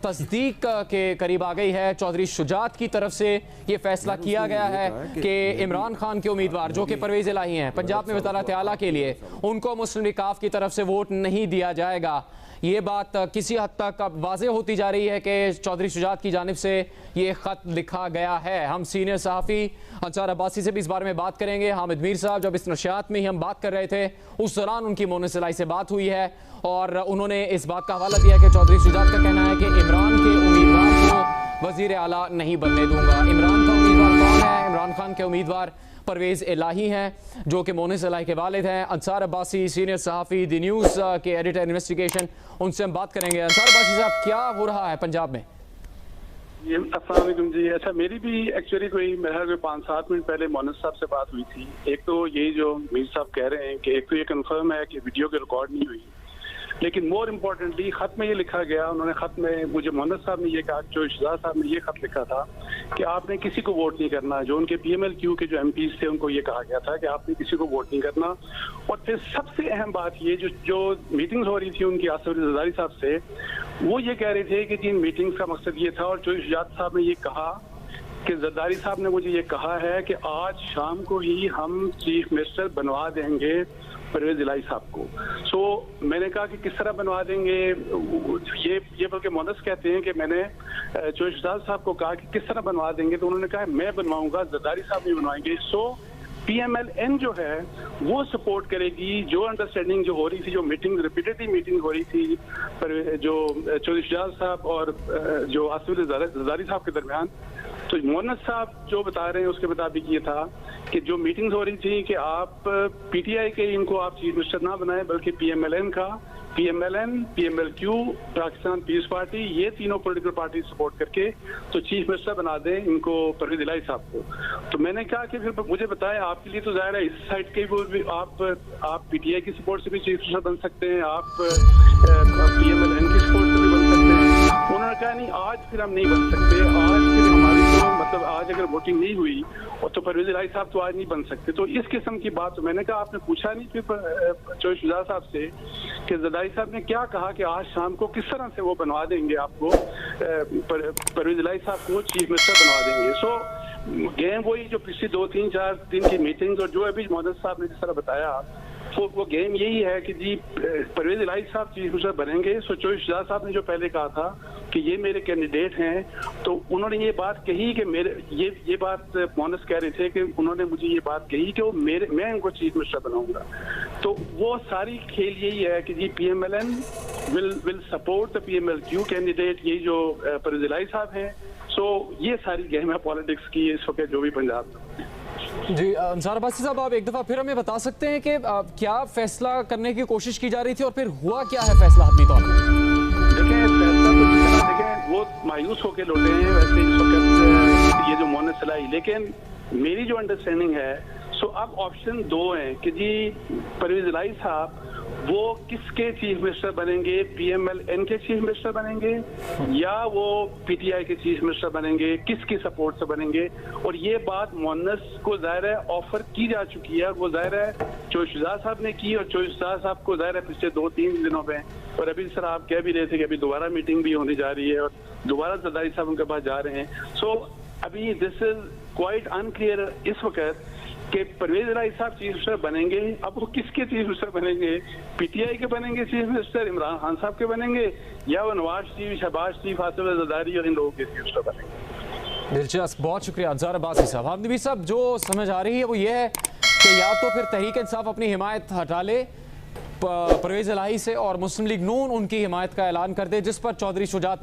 तस्दीक के करीब आ गई है। चौधरी शुजात की तरफ से ये फैसला किया गया है कि इमरान खान के उम्मीदवार जो कि परवेज इलाही हैं पंजाब में वज़ारत आला के लिए, उनको मुस्लिम लीग काफ की तरफ से वोट नहीं दिया जाएगा। ये बात किसी हद तक अब वाज़ेह होती जा रही है कि चौधरी शुजात की जानिब से ये ख़त लिखा गया है। हम सीनियर सहाफ़ी अंसार अब्बासी से भी इस बारे में बात करेंगे। हामिद मीर साहब, जब इस नशियात में ही हम बात कर रहे थे उस दौरान उनकी मोनिस इलाही से बात हुई है और उन्होंने इस बात का हवाला दिया कि चौधरी शुजात का कहना है कि इमरान के उम्मीदवार को वज़ीर आला नहीं बनने दूंगा। इमरान का उम्मीदवार कौन है? इमरान खान के उम्मीदवार परवेज़ इलाही हैं जो कि मोनिस इलाही के वालिद हैं। अंसार अब्बासी सीनियर सहाफ़ी दी न्यूज़ के एडिटर इन्वेस्टिगेशन, उनसे हम बात करेंगे। अंसार अब्बासी साहब, क्या हो रहा है पंजाब में? अस्सलाम वालेकुम जी। अच्छा, मेरी भी एक्चुअली कोई मेरा 5-7 मिनट पहले मोनिस साहब से बात हुई थी। एक तो यही जो मीर साहब कह रहे हैं कि एक तो ये कंफर्म है कि वीडियो की रिकॉर्ड नहीं हुई, लेकिन मोर इम्पोर्टेंटली खत में ये लिखा गया, उन्होंने खत में मुझे मोहम्मद साहब ने ये कहा, जो शुजात साहब ने ये खत लिखा था कि आपने किसी को वोट नहीं करना। जो उनके PMLQ के जो MPs थे उनको ये कहा गया था कि आपने किसी को वोट नहीं करना। और फिर सबसे अहम बात ये जो मीटिंग्स हो रही थी उनकी आसिफ जरदारी साहब से, वो ये कह रहे थे कि जिन मीटिंग्स का मकसद ये था, और जो शुजात साहब ने ये कहा कि जरदारी साहब ने मुझे ये कहा है कि आज शाम को ही हम चीफ मिनिस्टर बनवा देंगे परवेज इलाही साहब को। सो मैंने कहा कि किस तरह बनवा देंगे, ये बल्कि मोहनस कहते हैं कि मैंने चौधरी शुजात साहब को कहा कि किस तरह बनवा देंगे, तो उन्होंने कहा मैं बनवाऊंगा, जरदारी साहब नहीं बनवाएंगे। सो PMLN जो है वो सपोर्ट करेगी। जो अंडरस्टैंडिंग जो हो रही थी, जो मीटिंग रिपीटेडली मीटिंग हो रही थी पर जो चौधरी शुजात साहब और जो आसिफ जरदारी साहब के दरमियान, तो मोहम्मद साहब जो बता रहे हैं उसके मुताबिक ये था कि जो मीटिंग्स हो रही थी कि आप PTI के इनको आप चीफ मिनिस्टर ना बनाएं, बल्कि PMLN का, PMLN, PMLQ, Pakistan peace party, ये तीनों पॉलिटिकल पार्टी सपोर्ट करके तो चीफ मिनिस्टर बना दें इनको, परवेज इलाही साहब को। तो मैंने कहा कि फिर मुझे बताएं, आपके लिए तो जाहिर है इस साइड के भी आप PTI की सपोर्ट से भी चीफ मिनिस्टर बन सकते हैं, आप PMLN की सपोर्ट से भी बन सकते हैं। उन्होंने कहा नहीं, आज फिर हम नहीं बन सकते, आज फिर हमारी तो मतलब आज अगर वोटिंग नहीं हुई और तो परवेज इलाही साहब तो आज नहीं बन सकते। तो इस किस्म की बात, तो मैंने कहा आपने पूछा नहीं फिर चौधरी शुजात साहब से कि जरदारी साहब ने क्या कहा कि आज शाम को किस तरह से वो बनवा देंगे आपको, परवेज इलाही साहब को चीफ मिनिस्टर बनवा देंगे। सो गेम वही जो पिछली 2-3-4 दिन की मीटिंग्स और जो अभी मोहम्मद साहब ने जिस तरह बताया, तो वो गेम यही है कि जी परवेज इलाही साहब चीफ मिनिस्टर बनेंगे। सो चौधरी शुजात साहब ने जो पहले कहा था कि ये मेरे कैंडिडेट हैं, तो उन्होंने ये बात कही कि मेरे ये बात मोहनस कह रहे थे कि उन्होंने मुझे ये बात कही कि वो मैं उनको चीफ मिनिस्टर बनाऊंगा। तो वो सारी खेल यही है कि जी PMLN will support the PMLQ candidate, यही जो परवेज इलाही साहब हैं। सो ये सारी गेम है पॉलिटिक्स की इस वक्त जो भी पंजाब में। जी अंसार अब्बासी साहब, आप एक दफ़ा फिर हमें बता सकते हैं कि क्या फैसला करने की कोशिश की जा रही थी और फिर हुआ क्या है फैसला हतमी तौर पर? देखें, फैसला तो देखें वो मायूस होकर लौटे हैं वैसे इस वक्त ये जो मोहम्मद इलाही, लेकिन मेरी जो अंडरस्टैंडिंग है, सो अब ऑप्शन 2 हैं कि जी परवेज इलाही साहब वो किसके चीफ मिनिस्टर बनेंगे, PMLN के चीफ मिनिस्टर बनेंगे या वो PTI के चीफ मिनिस्टर बनेंगे, किसकी सपोर्ट से बनेंगे। और ये बात मोहन्नस को जाहिर है ऑफर की जा चुकी है, वो जाहिर है चौधरी शुजात साहब ने की, और चौधरी शुजात साहब को जाहिर है पिछले 2-3 दिनों में, और अभी सर आप कह भी रहे थे कि अभी दोबारा मीटिंग भी होने जा रही है और दोबारा जरदारी साहब उनके पास जा रहे हैं। सो अभी दिस इज क्वाइट अनक्लियर इस वक्त कि परवेज इलाही साहब चीफ मिनिस्टर बनेंगे। अब वो किसके चीफ मिनिस्टर बनेंगे, PTI के बनेंगे चीफ मिनिस्टर, इमरान खान साहब के बनेंगे, या वो नवाज शरीफ, शहबाज शरीफ, आसिफ जरदारी और इन लोगों के चीफ मिनिस्टर बनेंगे। दिलचस्प, बहुत शुक्रिया अंसार अब्बासी साहब। हामिद मीर साहब, जो समझ आ रही है वो ये है कि या तो फिर तहरीक इंसाफ अपनी हिमायत हटा ले परवेज इलाही से और मुस्लिम लीग नून उनकी हिमायत का ऐलान कर दे, जिस पर चौधरी शुजात